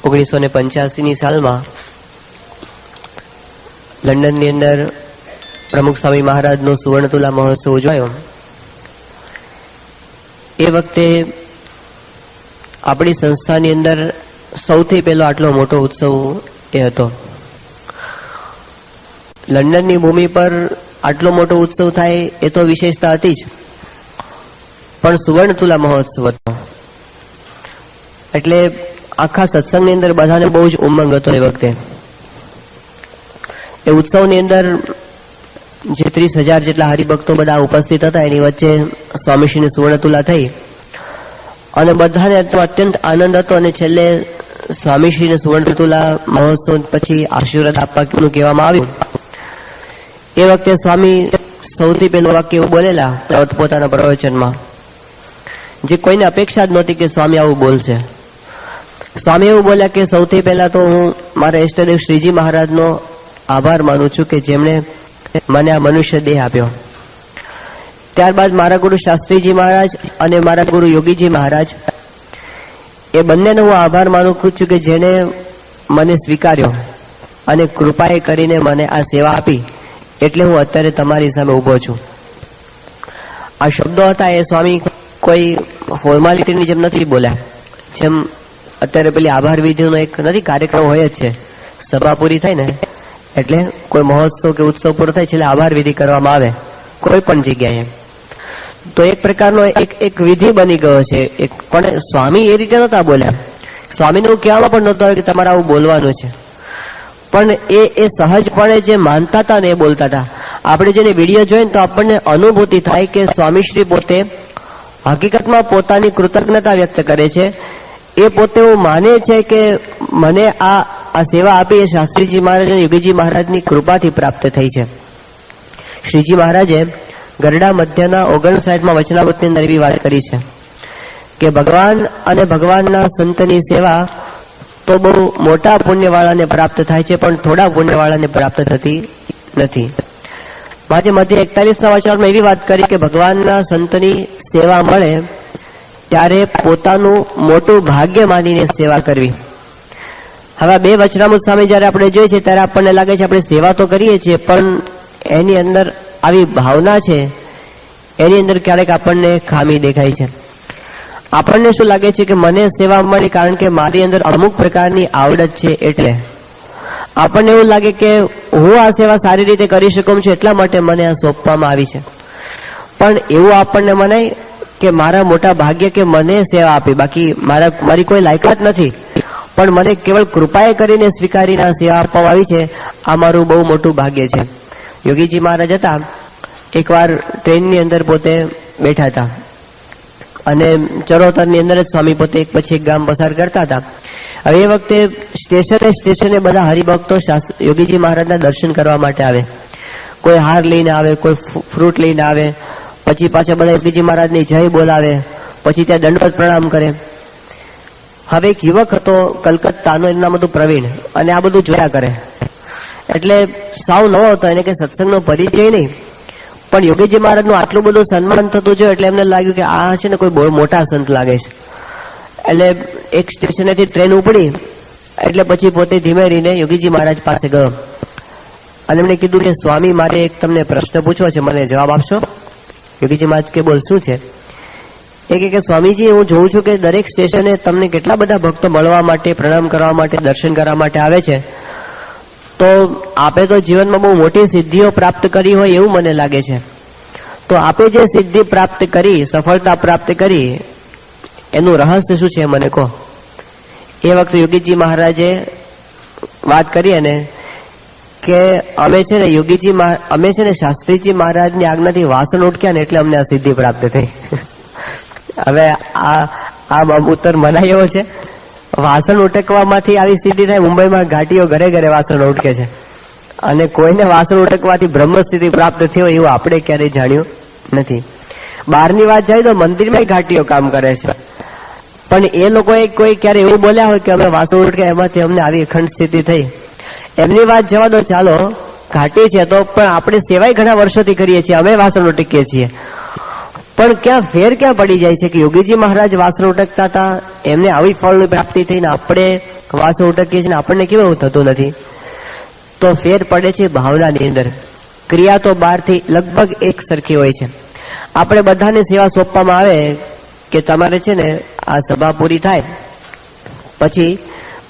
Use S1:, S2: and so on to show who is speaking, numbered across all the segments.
S1: 1985ની સાલમાં લંડનની અંદર પ્રમુખ સ્વામી મહારાજનો સુવર્ણતુલા મહોત્સવ ઉજવાયો. એ વખતે આપણી સંસ્થાની અંદર સૌથી પહેલો આટલો મોટો ઉત્સવ એ હતો. લંડનની ભૂમિ પર આટલો મોટો ઉત્સવ થાય એ તો વિશેષતા હતી જ, પણ સુવર્ણતુલા મહોત્સવ હતો એટલે આખા સત્સંગની અંદર બધાને બહુ જ ઉમંગ હતો. એ વખતે એ ઉત્સવની અંદર જે 30,000 જેટલા હરિભક્તો બધા ઉપસ્થિત હતા, એની વચ્ચે સ્વામીશ્રીની સુવર્ણતુલા થઈ અને બધાને અત્યંત આનંદ હતો. અને છેલ્લે સ્વામીશ્રીને સુવર્ણતુલા મહોત્સવ પછી આશીર્વાદ આપવાનું કહેવામાં આવ્યું. એ વખતે સ્વામી સૌથી પહેલું વાક્ય એવું બોલેલા પોતાના પ્રવચનમાં, જે કોઈને અપેક્ષા જ નહોતી કે સ્વામી આવું બોલશે. સ્વામી એવું બોલ્યા કે સૌથી પહેલા તો હું મારા ઈષ્ટદેવ શ્રીજી મહારાજનો આભાર માનું છું કે જેમણે મને આ મનુષ્ય દેહ આપ્યો. ત્યારબાદ મારા ગુરુ શાસ્ત્રીજી મહારાજ અને મારા ગુરુ યોગીજી મહારાજ, એ બંનેનો હું આભાર માનું છું કે જેને મને સ્વીકાર્યો અને કૃપાએ કરીને મને આ સેવા આપી, એટલે હું અત્યારે તમારી સામે ઉભો છું. આ શબ્દો હતા એ સ્વામી કોઈ ફોર્માલિટીની જેમ નથી બોલ્યા. જેમ અત્યારે પેલી આભાર વિધિનો એક નથી કાર્યક્રમ હોય જ છે, સભા પૂરી થાય ને એટલે કોઈ મહોત્સવ કે ઉત્સવ પૂરો થાય છેલ્લે આભાર વિધિ કરવામાં આવે કોઈ પણ જગ્યાએ, તો એક પ્રકારનો એક વિધિ બની ગયો છે. પણ સ્વામી એ રીતે નહોતા બોલ્યા. સ્વામીને એવું કહેવામાં પણ નહોતું કે તમારે આવું બોલવાનું છે, પણ એ સહજપણે જે માનતા હતા ને એ બોલતા હતા. આપણે જેને વિડીયો જોઈએ ને તો આપણને અનુભૂતિ થાય કે સ્વામીશ્રી પોતે હકીકતમાં પોતાની કૃતજ્ઞતા વ્યક્ત કરે છે. એ પોતે એવું માને છે કે મને આ સેવા આપી એ શાસ્ત્રીજી મહારાજ અને યોગીજી મહારાજની કૃપાથી પ્રાપ્ત થઈ છે. શ્રીજી મહારાજે ગરડા મધ્યના 59માં વચનામૃતની અંદર એવી વાત કરી છે કે ભગવાન અને ભગવાનના સંતની સેવા તો બહુ મોટા પુણ્યવાળાને પ્રાપ્ત થાય છે, પણ થોડા પુણ્યવાળાને પ્રાપ્ત થતી નથી. આજે મધ્ય 41ના વચનામૃતમાં એવી વાત કરી કે ભગવાનના સંતની સેવા મળે ત્યારે પોતાનું મોટું ભાગ્ય માનીને સેવા કરવી. હવે બે વચનામૃત સામે જયારે આપણે જોઈએ છીએ ત્યારે આપણને લાગે છે આપણે સેવા તો કરીએ છીએ, પણ એની અંદર આવી ભાવના છે, એની અંદર ક્યારેક આપણને ખામી દેખાય છે. આપણને શું લાગે છે કે મને સેવા મળી કારણ કે મારી અંદર અમુક પ્રકારની આવડત છે, એટલે આપણને એવું લાગે કે હું આ સેવા સારી રીતે કરી શકું છું એટલા માટે મને આ સોંપવામાં આવી છે. પણ એવું આપણને મનાય કે મારા મોટા ભાગ્ય કે મને સેવા આપી, બાકી મારી કોઈ લાયકાત નથી, પણ મને કેવળ કૃપાએ કરીને સ્વીકારીને સેવા આપવામાં આવી છે, આ મારું બહુ મોટું ભાગ્ય છે. યોગીજી મહારાજ હતા, એકવાર ટ્રેનની અંદર પોતે બેઠા હતા અને ચરોતરની અંદર જ સ્વામી પોતે એક પછી એક ગામ પસાર કરતા હતા. હવે એ વખતે સ્ટેશને બધા હરિભક્તો યોગીજી મહારાજના દર્શન કરવા માટે આવે. કોઈ હાર લઈને આવે, કોઈ ફ્રૂટ લઈને આવે, પછી પાછા બધા યોગીજી મહારાજની જય બોલાવે, પછી ત્યાં દંડવત પ્રણામ કરે. હવે એક યુવક હતો કલકત્તાનો, એનું નામ હતું પ્રવીણ, અને આ બધું જોયા કરે. એટલે સાવ નવો હતો, એને કે સત્સંગનો પરિચય નહીં, પણ યોગીજી મહારાજનું આટલું બધું સન્માન થતું જોયું એટલે એમને લાગ્યું કે આ છે ને કોઈ બહુ મોટા સંત લાગે છે. એટલે એક સ્ટેશનેથી ટ્રેન ઉપડી એટલે પછી પોતે ધીમે રહીને યોગીજી મહારાજ પાસે ગયો અને એમણે કીધું કે સ્વામી, મારે એક તમને પ્રશ્ન પૂછવો છે, મને જવાબ આપશો? યોગીજી મહારાજ કે બોલ, શું છે? એ કે સ્વામીજી, હું જોઉં છું કે દરેક સ્ટેશને તમને કેટલા બધા ભક્તો મળવા માટે, પ્રણામ કરવા માટે, દર્શન કરવા માટે આવે છે, તો આપે તો જીવનમાં બહુ મોટી સિદ્ધિઓ પ્રાપ્ત કરી હોય એવું મને લાગે છે. તો આપે જે સિદ્ધિ પ્રાપ્ત કરી, સફળતા પ્રાપ્ત કરી, એનું રહસ્ય શું છે મને કહો. એ વખતે યોગીજી મહારાજે વાત કરી અને કે અમે છે ને શાસ્ત્રીજી મહારાજની આજ્ઞાથી વાસણ ઉટક્યા ને એટલે અમને આ સિદ્ધિ પ્રાપ્ત થઈ. હવે આ ઉત્તર મનાય એવો છે. વાસણ ઉટકવામાંથી આવી સિદ્ધિ થાય. મુંબઈમાં ઘાટીઓ ઘરે ઘરે વાસણ ઉટકે છે અને કોઈને વાસણ ઉટકવાથી બ્રહ્મ સ્થિતિ પ્રાપ્ત થઈ હોય એવું આપણે ક્યારેય જાણ્યું નથી. બહારની વાત જાય તો મંદિરમાં ઘાટીઓ કામ કરે છે, પણ એ લોકોએ કોઈ ક્યારે એવું બોલ્યા હોય કે અમે વાસણ ઉટક્યા એમાંથી અમને આવી અખંડ સ્થિતિ થઈ. એમની વાત જવા દો, ચાલો ઘાટી છે તો પણ આપણે સેવાય ઘણા વર્ષોથી કરીએ છીએ, અમે વાસણ ઉટકીએ છીએ, પણ ક્યાં ફેર પડી જાય છે કે યોગીજી મહારાજ વાસણ ઉટકતા હતા, એમને આવી ફળની પ્રાપ્તિ થઈને આપણે વાસો ઉટકીએ છીએ આપણને કેવું એવું થતું નથી? તો ફેર પડે છે ભાવનાની અંદર. ક્રિયા તો બહારથી લગભગ એક સરખી હોય છે. આપણે બધાને સેવા સોંપવામાં આવે કે તમારે છે ને આ સભા પૂરી થાય પછી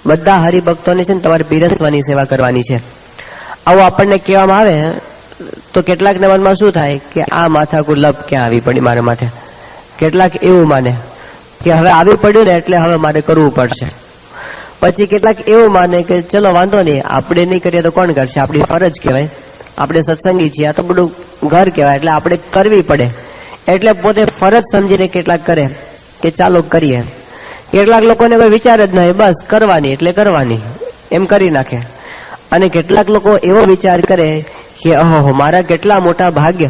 S1: બધા હરિભક્તોને છે ને તમારે પીરસવાની સેવા કરવાની છે, આવું આપણને કહેવામાં આવે તો કેટલાકના મનમાં શું થાય કે આ માથાકૂટ લપ ક્યાં આવી પડી મારા માથે? કેટલાક એવું માને કે હવે આવી પડ્યું ને એટલે હવે મારે કરવું પડશે. પછી કેટલાક એવું માને કે ચલો વાંધો નહીં, આપણે નહીં કરીએ તો કોણ કરશે, આપણી ફરજ કહેવાય, આપણે સત્સંગી છીએ, આ તો બધું ઘર કહેવાય એટલે આપણે કરવી પડે, એટલે પોતે ફરજ સમજીને કેટલાક કરે કે ચાલો કરીએ. કેટલાક લોકોને કોઈ વિચાર જ નહીં, બસ કરવાની એટલે કરવાની એમ કરી નાખે. અને કેટલાક લોકો એવો વિચાર કરે કે ઓહો મારા કેટલા મોટા ભાગ્ય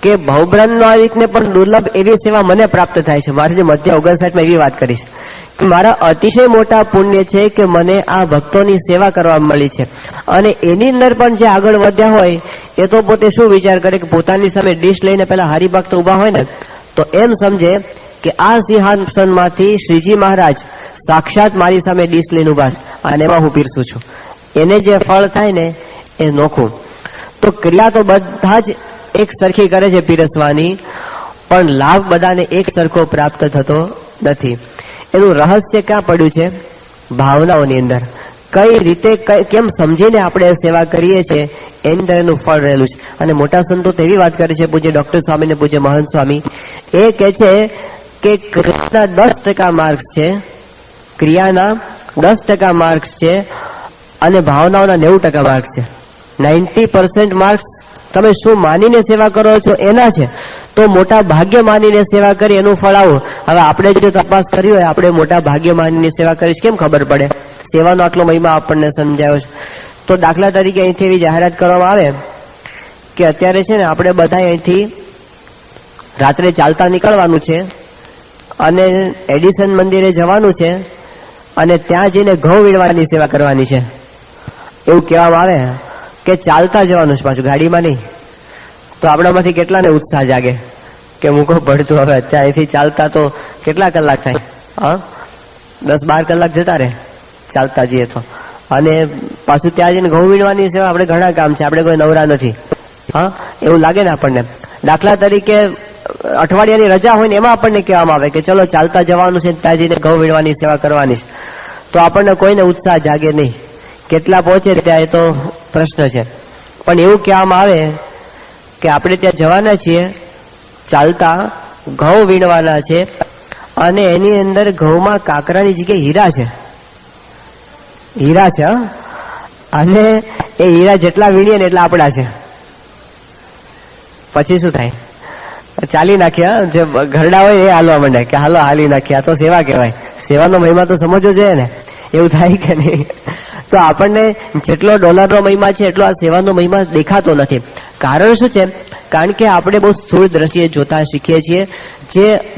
S1: કે ભવબ્રહ્મને પણ દુર્લભ એવી સેવા મને પ્રાપ્ત થાય છે. મારે જે મધ્ય 59 એવી વાત કરીશ કે મારા અતિશય મોટા પુણ્ય છે કે મને આ ભક્તોની સેવા કરવા મળી છે. અને એની અંદર પણ જે આગળ વધ્યા હોય એ તો પોતે શું વિચાર કરે કે પોતાની સામે ડીશ લઈને પેલા હરિભક્ત ઉભા હોય ને તો એમ સમજે કે આ સિંહાસનમાંથી શ્રીજી મહારાજ સાક્ષાત મારી સામે ડીશ લઈને ઉભા છે અને એમાં હું પીરસું છું. એને જે ફળ થાય ને એ નોખું. તો ક્રિયા તો બધા જ એક સરખી કરે છે પીરસવાની, પણ લાભ બધાને એક સરખો પ્રાપ્ત થતો નથી. એનું રહસ્ય ક્યાં પડ્યું છે? ભાવનાઓની અંદર. કઈ રીતે કેમ સમજીને આપણે સેવા કરીએ છીએ એની અંદર એનું ફળ રહેલું છે. અને મોટા સંતો તો એવી વાત કરે છે, પૂજ્ય ડોક્ટર સ્વામી ને પૂજ્ય મહંત સ્વામી, એ કહે છે કે ક્રિયાના 10% માર્ક્સ છે, ક્રિયાના 10% માર્ક્સ છે અને ભાવનાઓના 90% માર્ક્સ છે. 90% માર્ક્સ તમે શું માનીને સેવા કરો છો એના છે. તો મોટા ભાગ્ય માનીને સેવા કરી એનું ફળ આવું. હવે આપણે જો તપાસ કરી હોય આપણે મોટા ભાગ્ય માનીને સેવા કરીશ કેમ ખબર પડે? સેવાનો આટલો મહિમા આપણને સમજાયો છે. તો દાખલા તરીકે અહીંથી એવી જાહેરાત કરવામાં આવે કે અત્યારે છે ને આપણે બધા અહીંથી રાત્રે ચાલતા નીકળવાનું છે અને એડિસન મંદિરે જવાનું છે અને ત્યાં જઈને ઘઉં વીણવાની સેવા કરવાની છે, એવું કહેવામાં આવે કે ચાલતા જવાનું છે પાછું, ગાડીમાં નહીં. તો આપણામાંથી કેટલાને ઉત્સાહ જાગે કે મૂકો પડતું, હવે ત્યાંથી ચાલતા તો કેટલા કલાક થાય? 10-12 કલાક જતા રહે ચાલતા જઈએ તો. અને પાછું ત્યાં જઈને ઘઉં વીણવાની સેવા, આપણે ઘણા કામ છે, આપણે કોઈ નવરા નથી, એવું લાગે ને આપણને. દાખલા તરીકે અઠવાડિયાની રજા હોય ને એમાં આપણને કહેવામાં આવે કે ચલો ચાલતા જવાનું છે, ત્યાં જઈને ઘઉં વીણવાની સેવા કરવાની છે, તો આપણને કોઈને ઉત્સાહ જાગે નહીં. કેટલા પહોંચે ત્યાં એ તો પ્રશ્ન છે. પણ એવું કહેવામાં આવે કે આપણે ત્યાં જવાના છીએ, ચાલતા ઘઉં વીણવાના છે અને એની અંદર ઘઉંમાં કાકરાની જગ્યાએ હીરા છે, હીરા છે. અને એ હીરા જેટલા વીણીએ ને એટલા આપણા છે. પછી શું થાય? ચાલી નાખ્યા, જે ઘરડા હોય એ હાલવા માંડે કે હાલો હાલી નાખ્યા. તો સેવા કહેવાય. સેવાનો મહિમા તો સમજવો જોઈએ ને, એવું થાય કે નહીં? તો આપણને જેટલો ડોલરનો મહિમા છે એટલો આ સેવાનો મહિમા દેખાતો નથી. કારણ શું છે? કારણ કે આપણે બહુ સ્થૂળ દ્રષ્ટિએ જોતા શીખીએ છીએ.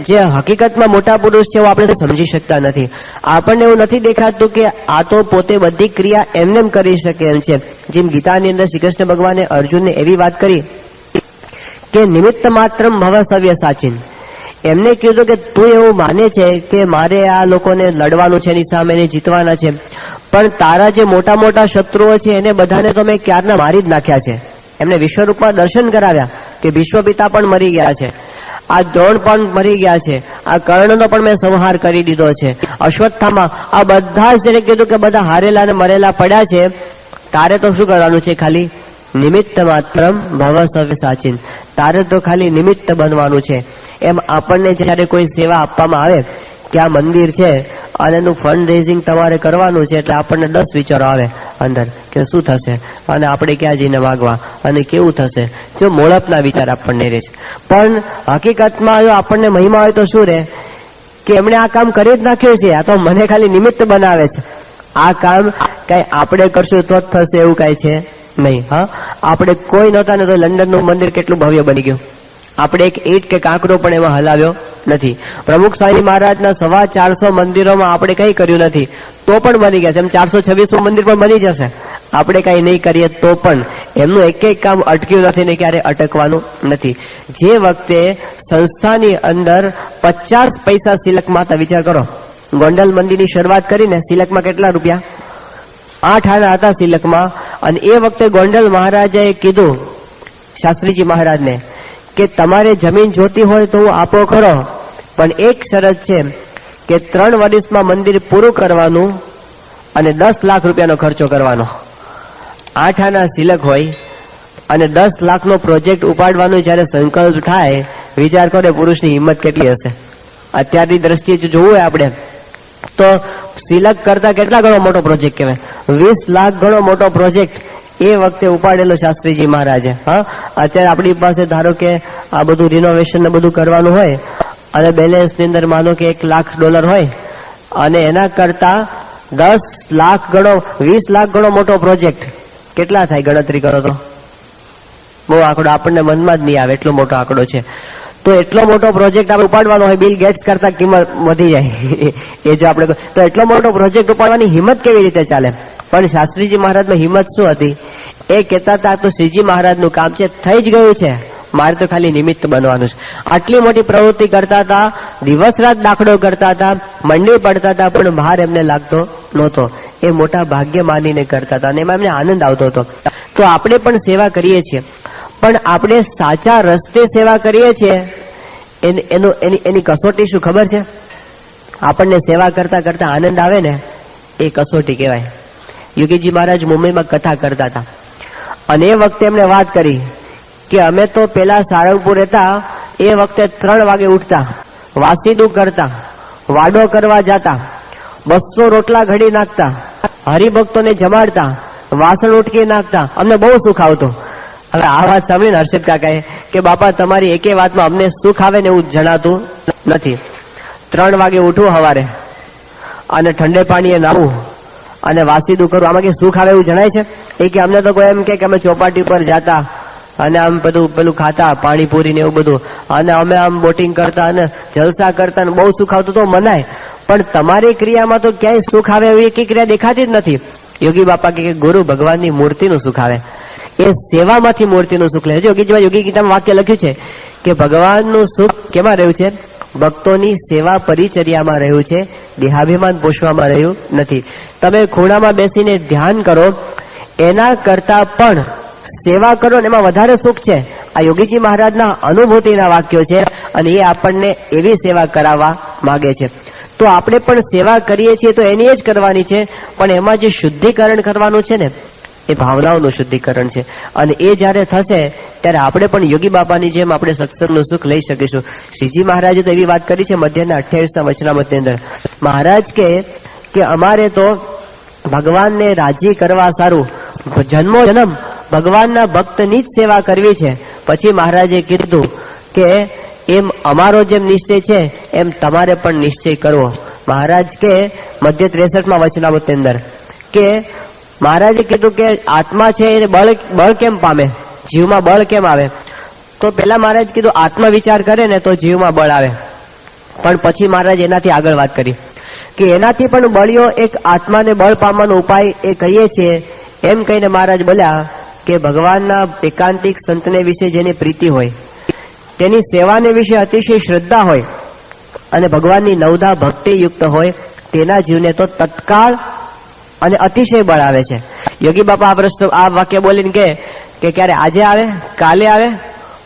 S1: જે હકીકતમાં મોટા પુરુષ છે એવું આપણે સમજી શકતા નથી. આપણને એવું નથી દેખાતું કે આ તો પોતે બધી ક્રિયા એમને કરી શકે એમ છે. જેમ ગીતાની અંદર શ્રી કૃષ્ણ ભગવાને અર્જુનને એવી વાત કરી કે નિમિત્ત માત્રમ ભવ સવ્ય સાચીન. એમને કીધું કે તું એવું માને છે કે મારે આ લોકોને લડવાનું છે, એની સામે જીતવાના છે, પણ તારા જે મોટા મોટા શત્રુઓ છે એને બધાને તો મેં ક્યારના મારી જ નાખ્યા છે. એમને વિશ્વરૂપમાં દર્શન કરાવ્યા કે વિશ્વપિતા પણ મરી ગયા છે, આ દ્રોણ પણ મરી ગયા છે, આ કર્ણનો પણ મેં સંહાર કરી દીધો છે, અશ્વત્થામા, આ બધા જ તેને કીધું કે બધા હારેલા અને મરેલા પડ્યા છે. તારે તો શું કરવાનું છે? ખાલી નિમિત્ત માત્રમ ભવ સવ્ય સાચીન. તારે તો ખાલી નિમિત્ત બનવાનું છે. એમ આપણને જયારે કોઈ સેવા આપવામાં આવે કે આ મંદિર છે અને એનું ફંડ રેઝિંગ તમારે કરવાનું છે, એટલે આપણને 10 વિચારો આવે અંદર કે શું થશે અને આપણે ક્યાં જઈને માગવા અને કેવું થશે. જો મોળપના વિચાર આપણને રહે છે. પણ હકીકતમાં જો આપણને મહિમા હોય તો શું રહે કે એમણે આ કામ કરી જ નાખ્યું છે, આ તો મને ખાલી નિમિત્ત બનાવે છે. આ કામ કઈ આપણે કરશું તો જ થશે એવું કઈ છે નહીં. આપણે કોઈ નહોતા ને તો લંડનનું મંદિર કેટલું ભવ્ય બની ગયું. આપણે એક ઈંટ કે કાંકરો પણ એમાં હલાવ્યો નથી. પ્રમુખ સ્વામી મહારાજના 450 મંદિરોમાં આપણે કઈ કર્યું નથી તો પણ બની ગયા છે. એમ 426 મંદિર પણ બની જશે, આપણે કઈ નહીં કરીએ તો પણ. એમનું એક કામ અટક્યું નથી ને ક્યારે અટકવાનું નથી. જે વખતે સંસ્થાની અંદર 50 પૈસા સિલક માતા, વિચાર કરો ગોંડલ મંદિરની શરૂઆત કરીને સિલકમાં કેટલા રૂપિયા? 8 આના હતા સિલકમાં. અને એ વખતે ગોંડલ મહારાજાએ કીધું શાસ્ત્રીજી મહારાજને કે તમારે જમીન જોતી હોય તો હું આપો ખરો, પણ એક શરત છે કે 3 વર્ષમાં મંદિર પૂરું કરવાનું અને 10 લાખ રૂપિયાનો ખર્ચો કરવાનો. 8 આના સિલક હોય અને 10 લાખનો પ્રોજેક્ટ ઉપાડવાનો જયારે સંકલ્પ થાય, વિચાર કરો પુરુષની હિંમત કેટલી હશે. અત્યારની દ્રષ્ટિએ જોવું હોય આપણે તો સિલક કરતા કેટલા ઘણો મોટો પ્રોજેક્ટ કહેવાય. 20 લાખ ઘણો મોટો પ્રોજેક્ટ એ વખતે ઉપાડેલો શાસ્ત્રીજી મહારાજે. હા, અત્યારે આપણી પાસે ધારો કે આ બધું રિનોવેશન ને બધું કરવાનું હોય અને બેલેન્સ ની અંદર માનો કે $1 લાખ હોય અને એના કરતા 10 લાખ ગણો 20 લાખ ગણો મોટો પ્રોજેક્ટ કેટલા થાય ગણતરી કરો તો? બહુ આંકડો આપણને મનમાં જ નહીં આવે, એટલો મોટો આંકડો છે. તો એટલો મોટો પ્રોજેક્ટ આપણે ઉપાડવાનો હોય, બિલ ગેટ્સ કરતા કિંમત વધી જાય એ જો આપણે તો એટલો મોટો પ્રોજેક્ટ ઉપાડવાની હિંમત કેવી રીતે ચાલે? પણ શાસ્ત્રીજી મહારાજમાં હિંમત શું હતી? એ કહેતા હતા તો શ્રીજી મહારાજનું કામ છે, થઈ જ ગયું છે, મારે તો ખાલી નિમિત્ત બનવાનું છે. આટલી મોટી પ્રવૃત્તિ કરતા હતા, દિવસ રાત દાખલો કરતા હતા, મંડી પડતા હતા, પણ બહાર એમને લાગતો નહોતો. એ મોટા ભાગ્ય માનીને કરતા હતા અને એમાં એમને આનંદ આવતો હતો. તો આપણે પણ સેવા કરીએ છીએ, પણ આપણે સાચા રસ્તે સેવા કરીએ છીએ એની કસોટી શું ખબર છે? આપણને સેવા કરતા કરતા આનંદ આવે ને એ કસોટી કહેવાય. યોગીજી મહારાજ મુંબઈમાં કથા કરતા હતા અને એ વખતે એમણે વાત કરી કે અમે તો પેલા સારંગપુર હતા એ વખતે 3 વાગે ઉઠતા, વાસીદું કરતા, વાડો કરવા જતા, 200 રોટલા ઘડી નાખતા, હરિભક્તોને જમાડતા, વાસણ ઉટકી નાખતા, અમને બહુ સુખ આવતું. હવે આ વાત સાંભળીને હર્ષદ કાકાએ કે બાપા તમારી એકે વાતમાં અમને સુખ આવે ને એવું જણાતું નથી. 3 વાગે ઉઠવું સવારે અને ઠંડે પાણીએ નાવું અને વાસીદું કરવું, આમાં કે સુખ આવે એવું જણાય છે? એ કે અમને તો કોઈ એમ કે અમે ચોપાટી પર જતા અને આમ બધું પેલું ખાતા પાણીપુરી ને એવું બધું, અને અમે આમ બોટિંગ કરતા અને જલસા કરતા અને બહુ સુખ આવતું તો મનાય, પણ તમારી ક્રિયામાં તો ક્યાંય સુખ આવે એવી એક ક્રિયા દેખાતી જ નથી. યોગી બાપા કે ગુરુ ભગવાનની મૂર્તિનું સુખ આવે, એ સેવામાંથી મૂર્તિનું સુખ લે છે. યોગી ગીતામાં વાક્ય લખ્યું છે કે ભગવાનનું સુખ કેમાં રહ્યું છે? ભક્તોની સેવા પરિચર્યામાં રહ્યું છે, દેહાભિમાન પોષવામાં રહ્યું નથી. તમે ખૂણામાં બેસીને ધ્યાન કરો એના કરતા પણ સેવા કરો ને એમાં વધારે સુખ છે. આ યોગીજી મહારાજના અનુભૂતિના વાક્યો છે અને એ આપણને એવી સેવા કરાવવા માંગે છે. તો આપણે પણ સેવા કરીએ છીએ તો એની જ કરવાની છે, પણ એમાં જે શુદ્ધિકરણ કરવાનું છે ને એ ભાવનાઓનું શુદ્ધિકરણ છે. અને એ જ્યારે થશે ત્યારે આપણે પણ યોગી બાપાની જેમ આપણે સત્સંગનું સુખ લઈ શકીશું. શ્રીજી મહારાજે તો એવી વાત કરી છે મધ્યના 28ના વચનામૃતની અંદર. મહારાજ કે અમારે તો ભગવાનને રાજી કરવા સારું જન્મો જન્મ ભગવાનના ભક્તની જ સેવા કરવી છે. પછી મહારાજે કીધું કે એમ અમારો જેમ નિશ્ચય છે એમ તમારે પણ નિશ્ચય કરવો. મહારાજ કે મધ્ય 63માં વચનામૃતની અંદર કે મહારાજે કીધું કે આત્મા છે એ બળ કેમ પામે, જીવમાં બળ કેમ આવે? તો પેલા મહારાજ કીધું આત્મા વિચાર કરે ને તો જીવમાં બળ આવે, પણ પછી મહારાજ એનાથી આગળ વાત કરી કે એનાથી પણ બળ્યો એક આત્માને બળ પામવાનો ઉપાય એ કહીએ છીએ. એમ કહીને મહારાજ બોલ્યા કે ભગવાનના એકાંતિક સંતને વિશે જેની પ્રીતિ હોય, તેની સેવાને વિશે અતિશય શ્રદ્ધા હોય અને ભગવાનની નવધા ભક્તિ યુક્ત હોય, તેના જીવને તો તત્કાળ અને અતિશય બળ આવે છે. યોગી બાપા આ વાક્ય બોલીને કે ક્યારે આજે આવે, કાલે આવે,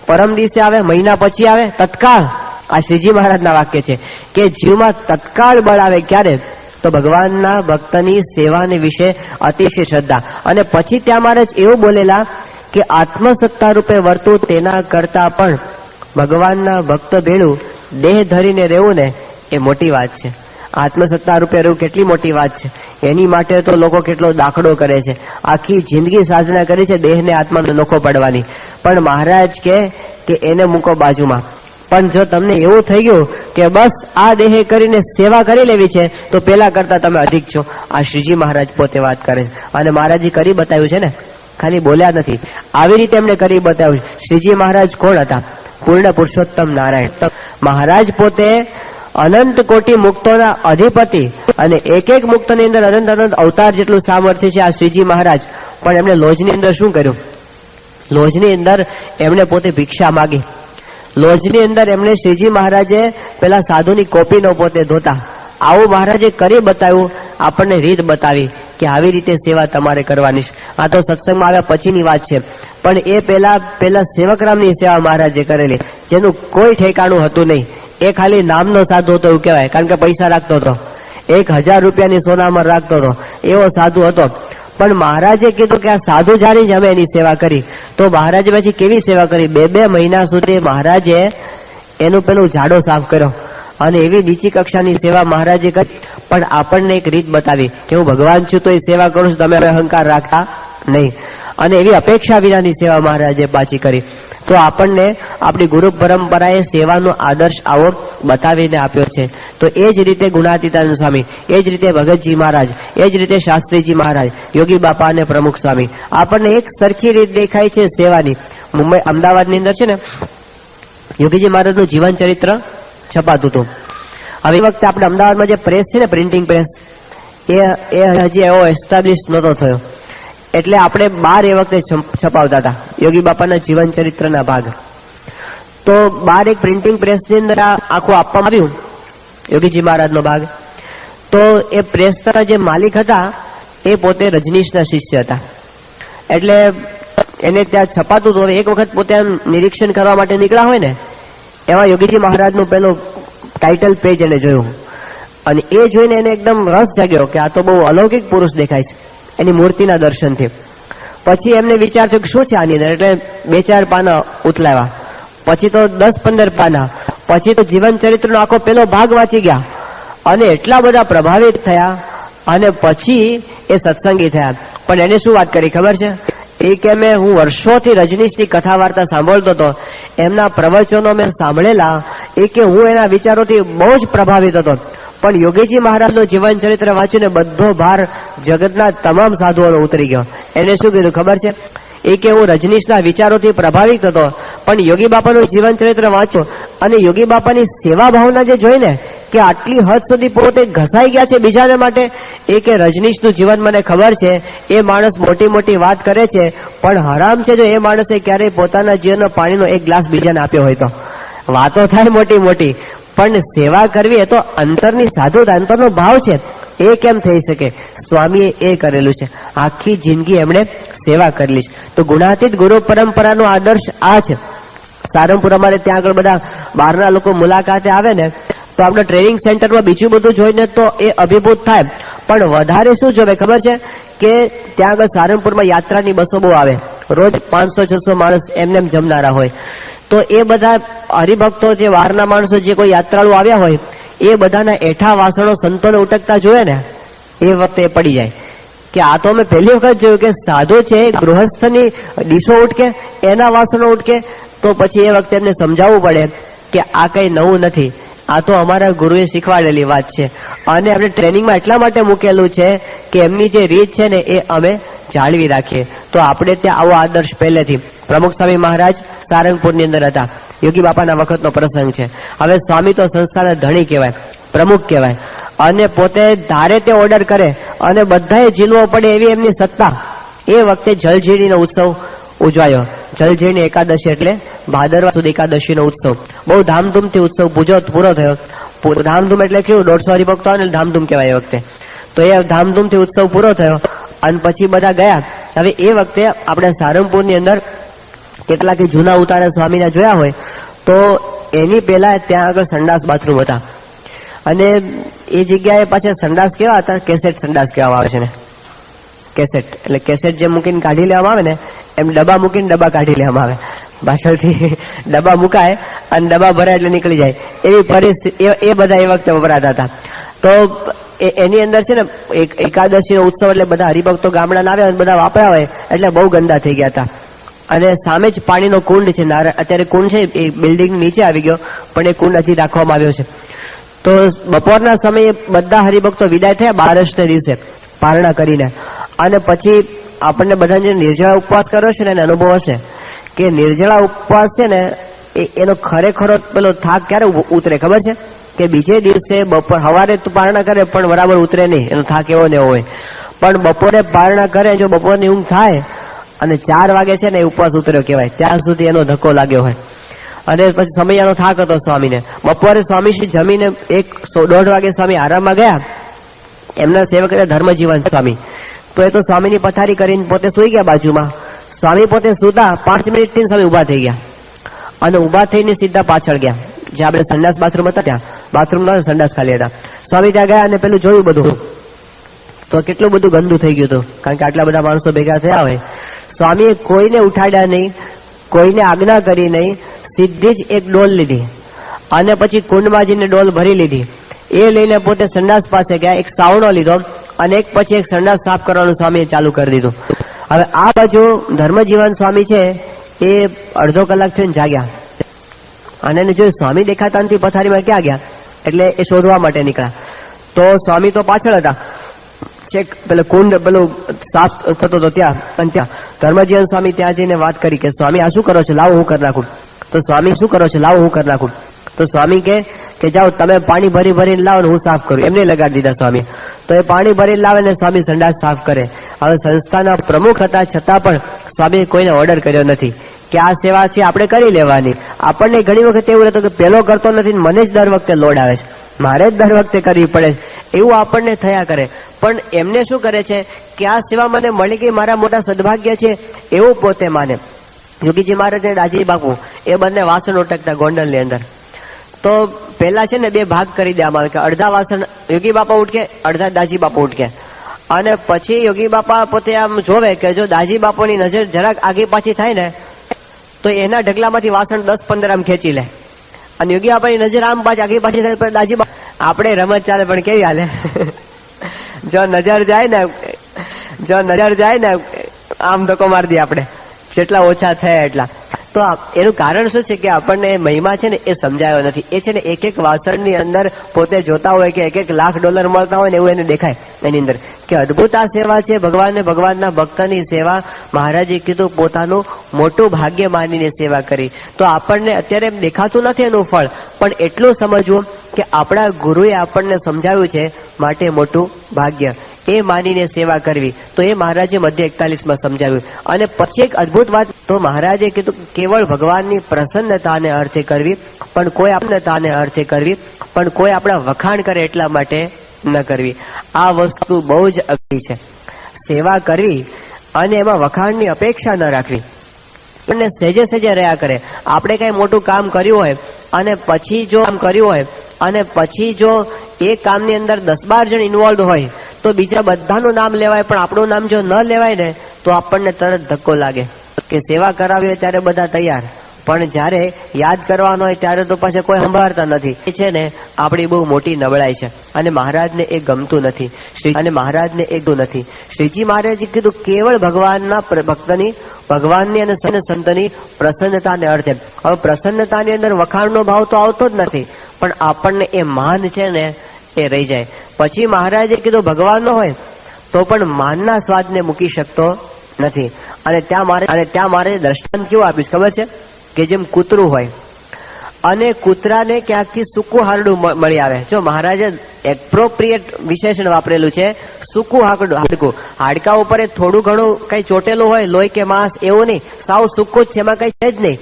S1: પરમ દિવસે આવે, મહિના પછી આવે, તત્કાળ. આ શ્રીજી મહારાજના વાક્ય છે કે જીવમાં તત્કાળ બળ આવે. ક્યારે? તો ભગવાનના ભક્તની સેવાને વિશે અતિશય શ્રદ્ધા. અને પછી ત્યાં મહારાજ એવું બોલેલા કે આત્મસત્તા રૂપે વર્તું તેના કરતા પણ ભગવાનના ભક્ત ભેળું દેહ ધરીને રહેવું ને એ મોટી વાત છે. આત્મસત્તા રૂપે રહેવું કેટલી મોટી વાત છે. એની માટે તો લોકો કેટલો દાખલો કરે છે, આખી જિંદગી સાધના કરી છે દેહને આત્માનો નોખો પડવાની. પણ મહારાજ કે એને મૂકો બાજુમાં. પણ જો તમને એવું થઈ ગયું કે બસ આ દેહે કરીને સેવા કરી લેવી છે તો પેલા કરતા તમે અધિક છો. આ શ્રીજી મહારાજ પોતે વાત કરે છે અને મહારાજે કરી બતાવ્યું છે ને, ખાલી બોલ્યા નથી, આવી રીતે એમને કરી બતાવ્યું. શ્રીજી મહારાજ કોણ હતા? પૂર્ણ પુરુષોત્તમ નારાયણ. મહારાજ પોતે અનંત કોટી મુક્તોના અધિપતિ અને એક એક મુક્તની અંદર અનંત અનંત અવતાર જેટલું સામર્થ્ય છે આ શ્રીજી મહારાજ. પણ એમણે લોજની અંદર શું કર્યું? લોજની અંદર એમણે પોતે ભિક્ષા માગી. લોજની અંદર એમણે શ્રીજી મહારાજે પેલા સાધુની કોપીનો પોતે ધોતા આવું મહારાજે કરી બતાવ્યું, આપણને રીત બતાવી કે આવી રીતે સેવા તમારે કરવાની છે. આ તો સત્સંગમાં આવ્યા પછીની વાત છે, પણ એ પહેલા સેવકરામની સેવા મહારાજે કરેલી, જેનું કોઈ ઠેકાણું હતું નહીં. એ ખાલી નામનો સાધુ હતો એવું કહેવાય, કારણ કે પૈસા રાખતો હતો, 1000 રૂપિયાની સોનામાં રાખતો હતો, એવો સાધુ હતો. પણ મહારાજે કીધું કે આ સાધુ જાણી જ અમે એની સેવા કરી. તો મહારાજે પછી કેવી સેવા કરી? 2 મહિના સુધી મહારાજે એનું પેલું ઝાડો સાફ કર્યો, અને એવી નીચી કક્ષાની સેવા મહારાજે કરી. પણ આપણને એક રીત બતાવી કે હું ભગવાન છું તો એ સેવા કરું છું, તમે અહંકાર રાખતા નહીં. અને એવી અપેક્ષા વિનાની સેવા મહારાજે પાછી કરી. તો આપણને આપણી ગુરુ પરંપરાએ સેવાનો આદર્શ આવો બતાવીને આપ્યો છે. તો એ જ રીતે ગુણાતીતાનંદ સ્વામી, એ જ રીતે ભગતજી મહારાજ, એ જ રીતે શાસ્ત્રીજી મહારાજ, યોગી બાપા અને પ્રમુખ સ્વામી, આપણને એક સરખી રીત દેખાય છે સેવાની. મુંબઈ અમદાવાદની અંદર છે ને યોગીજી મહારાજનું જીવન ચરિત્ર છપાતું હતું. હવે એ વખતે આપણે અમદાવાદમાં જે પ્રેસ છે ને, પ્રિન્ટિંગ પ્રેસ, એ હજી એવો એસ્ટાબ્લિશ નહોતો થયો. એટલે આપણે 12 એ વખતે છપાવતા હતા યોગી બાપાના જીવન ચરિત્રના ભાગ. તો 12 એક પ્રિન્ટિંગ પ્રેસની અંદર આખું આપવામાં આવ્યું યોગીજી મહારાજનો ભાગ. તો એ પ્રેસના જે માલિક હતા એ પોતે રજનીશના શિષ્ય હતા. એટલે એને ત્યાં છપાતું હતું. એક વખત પોતે નિરીક્ષણ કરવા માટે નીકળ્યા હોય ને, એમાં યોગીજી મહારાજનું પેલું ટાઇટલ પેજ એને જોયું, અને એ જોઈને એને એકદમ રસ જાગ્યો કે આ તો બહુ અલૌકિક પુરુષ દેખાય છે એની મૂર્તિના દર્શનથી. પછી એમને વિચાર થયો કે શું છે આની અંદર, એટલે 2-4 પાના ઉથલાવ્યા, પછી તો 10-15 પાના, પછી તો જીવન ચરિત્રનો આખો પેલો ભાગ વાંચી ગયા, અને એટલા બધા પ્રભાવિત થયા, અને પછી એ સત્સંગી થયા. પણ એને શું વાત કરી ખબર છે? એ કે હું વર્ષોથી રજનીશની કથા વાર્તા સાંભળતો હતો, એમના પ્રવચનો મેં સાંભળેલા, એ કે હું એના વિચારોથી બહુ જ પ્રભાવિત હતો. પણ યોગીજી મહારાજનું જીવન ચરિત્ર વાંચીને બધો ભાર જગતના તમામ સાધુઓનો ઉતરી ગયો. એને શું કીધું ખબર છે? એ કે હું રજનીશના વિચારોથી પ્રભાવિત હતો, પણ યોગી બાપાનું જીવન ચરિત્ર વાંચો અને યોગી બાપાની સેવા ભાવના જે જોઈને કે આટલી હદ સુધી પોતે ઘસાઈ ગયા છે બીજાને માટે. એ કે રજનીશનું જીવન મને ખબર છે, એ માણસ મોટી મોટી વાત કરે છે, પણ હરામ છે જો એ માણસે ક્યારેય પોતાના જીવનનો પાણીનો એક ગ્લાસ બીજાને આપ્યો હોય તો. વાતો થાય મોટી મોટી, પણ સેવા કરવી એ તો અંતરની સાધુતા, અંતરનો ભાવ છે. એ કેમ થઈ શકે? સ્વામીએ એ કરેલું છે, આખી જિંદગી એમણે સેવા કરેલી છે. તો ગુણાતીત ગુરુ પરંપરાનો આદર્શ આ છે. સારંગપુર અમારે ત્યાં આગળ બધા બહારના લોકો મુલાકાતે આવે ને, તો આપણે ટ્રેનિંગ સેન્ટરમાં બીજું બધું જોઈને તો એ અભિભૂત થાય, પણ વધારે શું જોવે ખબર છે? કે ત્યાં આગળ સારંગપુરમાં યાત્રાની બસો બહુ આવે, રોજ 500-600 માણસ એમને જમનારા હોય. તો એ બધા હરિભક્તો, જે બહારના માણસો, જે કોઈ યાત્રાળુ આવ્યા હોય, એ બધાના એઠા વાસણો સંતોને ઉટકતા જોયે ને, એ વખતે પડી જાય કે આ તો અમે પહેલી વખત જોયું કે સાધુ છે ગૃહસ્થની ડીશો ઉટકે, એના વાસણો ઉટકે. તો પછી એ વખતે એમને સમજાવવું પડે કે આ કઈ નવું નથી, આ તો અમારા ગુરુએ શીખવાડેલી વાત છે, અને આપણે ટ્રેનિંગમાં એટલા માટે મૂકેલું છે કે એમની જે રીત છે ને એ અમે જાળવી રાખીએ. તો આપણે ત્યાં આવો આદર્શ પહેલેથી. પ્રમુખ સ્વામી મહારાજ સારંગપુરની અંદર હતા, યોગી બાપાના વખતનો પ્રસંગ છે. હવે સ્વામી તો સંસ્થાના ધણી કહેવાય, પ્રમુખ કહેવાય, અને પોતે ધારે તે ઓર્ડર કરે અને બધાએ ઝીલવો પડે એવી એમની સત્તા. એ વખતે જલઝીણીનો ઉત્સવ ઉજવાયો. જલઝીણી એકાદશી એટલે ભાદરવા સુદ એકાદશીનો ઉત્સવ. બહુ ધામધૂમથી ઉત્સવ પૂરો થયો. ધામધૂમ એટલે કેવું, 150 હરિભક્તો આવે ને ધામધૂમ કહેવાય એ વખતે. તો એ ધામધૂમથી ઉત્સવ પૂરો થયો અને પછી બધા ગયા. હવે એ વખતે આપણે સારંગપુરની અંદર કેટલાક જૂના ઉતારા સ્વામીના જોયા હોય, તો એની પહેલા ત્યાં આગળ સંડાસ બાથરૂમ હતા, અને એ જગ્યાએ પાછા સંડાસ કેવા હતા? કેસેટ સંડાસ કહેવામાં આવે છે ને. કેસેટ એટલે કેસેટ જે મૂકીને કાઢી લેવામાં આવે ને, એમ ડબ્બા મૂકીને ડબ્બા કાઢી લેવામાં આવે. પાછળથી ડબ્બા મુકાય અને ડબ્બા ભરાય એટલે નીકળી જાય, એવી પરિસ્થિતિ એ બધા એ વખતે વપરાતા હતા. તો એની અંદર છે ને એકાદશીનો ઉત્સવ એટલે બધા હરિભક્તો ગામડાના આવે અને બધા વાપર્યા હોય એટલે બહુ ગંદા થઈ ગયા હતા. અને સામે જ પાણીનો કુંડ છે, અત્યારે કુંડ છે એ બિલ્ડિંગ નીચે આવી ગયો, પણ એ કુંડ હજી રાખવામાં આવ્યો છે. તો બપોરના સમયે બધા હરિભક્તો વિદાય થયા 12 દિવસે પારણા કરીને, અને પછી આપણને બધાને જે નિર્જળા ઉપવાસ કર્યો છે ને એને અનુભવ હશે કે નિર્જળા ઉપવાસ છે ને એનો ખરેખરો પેલો થાક ક્યારે ઉતરે ખબર છે? કે બીજે દિવસે બપોર સવારે તો પારણા કરે પણ બરાબર ઉતરે નહીં, એનો થાક એવો ને એવો હોય. પણ બપોરે પારણા કરે, જો બપોરની ઊંઘ થાય અને 4 વાગે છે ને એ ઉપવાસ ઉતર્યો કહેવાય, ત્યાં સુધી એનો ધક્કો લાગ્યો હોય. અને પછી સમયનો થાક હતો સ્વામીને. બપોરે સ્વામીશ્રી જમીને 1-1:30 વાગે સ્વામી આરામમાં ગયા. એમના સેવક હતા ધર્મજીવન સ્વામી. તો એ તો સ્વામીની પથારી કરીને પોતે સુઈ ગયા બાજુમાં. સ્વામી પોતે સુતા 5 મિનિટથી સ્વામી ઉભા થઈ ગયા અને ઉભા થઈને સીધા પાછળ ગયા, જે આપણે સંડાસ બાથરૂમ હતા ત્યાં. બાથરૂમ ના સંડાસ ખાલી હતા. સ્વામી ત્યાં ગયા અને પેલું જોયું બધું, તો કેટલું બધું ગંદુ થઈ ગયું હતું, કારણ કે આટલા બધા માણસો ભેગા થયા હોય. સ્વામીએ કોઈને ઉઠાડ્યા નહીં, કોઈને આજ્ઞા કરી નહીં, સીધી જ એક ડોલ લીધી અને પછી કુંડમાં જઈને ડોલ ભરી લીધી. એ લઈને પોતે સંડાસ પાસે ગયા, એક સાવણો લીધો અને એક પછી એક સંડાસ સાફ કરવાનું સ્વામીએ ચાલુ કરી દીધું. હવે આ બાજુ ધર્મજીવન સ્વામી છે એ અડધો કલાક થઈને જાગ્યા અને એને જોયું સ્વામી દેખાતા નથી, પથારીમાં ક્યાં ગયા, એટલે એ શોધવા માટે નીકળ્યા. તો સ્વામી તો પાછળ હતા, છેક પેલો કુંડ પેલું સાફ થતો હતો ત્યાં. અને ત્યાં ધર્મજીવન સ્વામી ત્યાં જઈને વાત કરી કે સ્વામી આ શું કરો છો, લાવો હું કરી નાખું. તો સ્વામી શું કરો છો, લાવો હું કરી નાખું. તો સ્વામી કે જાઓ તમે પાણી ભરી ભરીને લાવો ને હું સાફ કરું. એમને લગાડી દીધા સ્વામી. તો એ પાણી ભરીને લાવે ને સ્વામી સંડાસ સાફ કરે. હવે સંસ્થાના પ્રમુખ હતા છતાં પણ સ્વામીએ કોઈને ઓર્ડર કર્યો નથી કે આ સેવા છે આપણે કરી લેવાની. આપણને ઘણી વખત એવું રહેતું કે પેલો કરતો નથી, મને જ દર વખતે લોડ આવે છે, મારે જ દર વખતે કરવી પડે, એવું આપણને થયા કરે. પણ એમને શું કરે છે કે આ સેવા મને મળી ગઈ, મારા મોટા સદભાગ્ય છે એવું પોતે માને. યોગીજી મહારાજ અને દાજી બાપુ એ બંને વાસણ ઉટકતા ગોંડલની અંદર. તો પેલા છે ને 2 ભાગ કરી દેવામાં આવે કે અડધા વાસણ યોગી બાપા ઉટકે, અડધા દાજી બાપા ઉટકે. અને પછી યોગી બાપા પોતે આમ જોવે કે જો દાજી બાપાની નજર જરાક આગી પાછી થાય ને તો એના ઢગલામાંથી વાસણ 10-15 આમ ખેંચી લે. અને યોગી બાપાની નજર આમ પાછી આગી પાછી થાય દાજી બાપા, આપણે રમત ચાલે પણ કેવી હાલે. જો નજર જાય ને આમ ધક્કો મારી દઈએ આપણે, જેટલા ઓછા થયા એટલા. તો એનું કારણ શું છે કે આપણને મહિમા છે ને એ સમજાયો નથી. એ છે ને એક વાસણની અંદર પોતે જોતા હોય કે $1 લાખ મળતા હોય ને એવું એને દેખાય એની અંદર કે અદભુત આ સેવા છે ભગવાનને, ભગવાનના ભક્તની સેવા. મહારાજે કીધું પોતાનું મોટું ભાગ્ય માનીને સેવા કરી. તો આપણને અત્યારે એમ દેખાતું નથી એનું ફળ, પણ એટલું સમજવું કે આપણા ગુરુએ આપણને સમજાવ્યું છે માટે મોટું ભાગ્ય એ માનીને સેવા કરવી. તો એ મહારાજે મધ્ય 41માં સમજાવ્યું. અને પછી એક અદભુત વાત તો મહારાજે કીધું કેવળ ભગવાનની પ્રસન્નતાને અર્થે કરવી, પણ કોઈ પ્રસન્નતાને અર્થે કરવી, પણ કોઈ આપણા વખાણ કરે એટલા માટે ન કરવી. આ વસ્તુ બહુ જ અઘરી છે. સેવા કરવી અને એમાં વખાણની અપેક્ષા ન રાખવી. અને સહેજે સહેજે રહ્યા કરે. આપણે કઈ મોટું કામ કર્યું હોય અને પછી જો કામ કર્યું હોય અને પછી જો એ કામની અંદર 10-12 જણ ઇન્વોલ્વ હોય તો બીજા બધાનું નામ લેવાય, પણ આપણું નામ જો ન લેવાય ને તો આપણને તરત ધક્કો લાગે કે સેવા કરાવી હોય ત્યારે બધા તૈયાર, પણ જ્યારે યાદ કરવાનો હોય ત્યારે તો પાછા કોઈ સંભાળતા નથી. એ છે ને આપણી બહુ મોટી નબળાઈ છે અને મહારાજને એ ગમતું નથી. શ્રીજી મહારાજે કીધું કેવળ ભગવાનના ભક્તની, ભગવાનની અને સંતની પ્રસન્નતાને અર્થે. હવે પ્રસન્નતાની અંદર વખાણનો ભાવ તો આવતો જ નથી, પણ આપણને એ માન છે ને એ રહી જાય. પછી મહારાજે કીધું ભગવાનનો હોય તો પણ માનના સ્વાદને મૂકી શકતો નથી. અને ત્યાં મારે દ્રષ્ટાંત કેવું આપીશ ખબર છે કે જેમ કૂતરું હોય અને કૂતરાને ક્યાંકથી સૂકું હારડું મળી આવે. જો મહારાજે એપ્રોપ્રિએટ વિશેષણ વાપરેલું છે, સૂકું હાડકું. હાડકા ઉપર થોડું ઘણું કઈ ચોટેલું હોય, લોહી કે માંસ એવું નહીં, સાવ સૂકું જ છે, એમાં કઈ છે જ નહીં.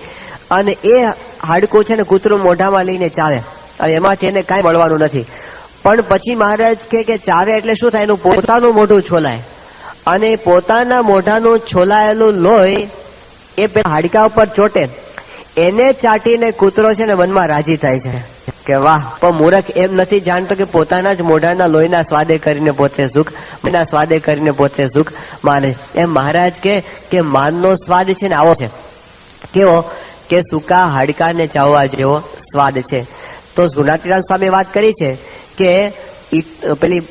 S1: અને એ હાડકું છે ને કૂતરું મોઢામાં લઈને ચાવે અને એમાંથી એને કાંઈ મળવાનું નથી. પણ પછી મહારાજ કે ચાવે એટલે શું થાય, એનું પોતાનું મોઢું છોલાય અને પોતાના મોઢાનું છોલાયેલું લોહી એ હાડકા ઉપર ચોટે, એને ચાટીને કૂતરો છે ને મનમાં રાજી થાય છે કે વાહ. પણ મૂર્ખ એમ નથી જાણતો કે પોતાના જ મોઢાના લોહીના સ્વાદે કરીને પોતે સુખ માને. એમ મહારાજ કે માનનો સ્વાદ છે ને આવો છે, કેવો કે સૂકા હાડકાને ચાવવા જેવો સ્વાદ છે. તો ગુણાતીરામ સ્વામી વાત કરી છે કે પેલી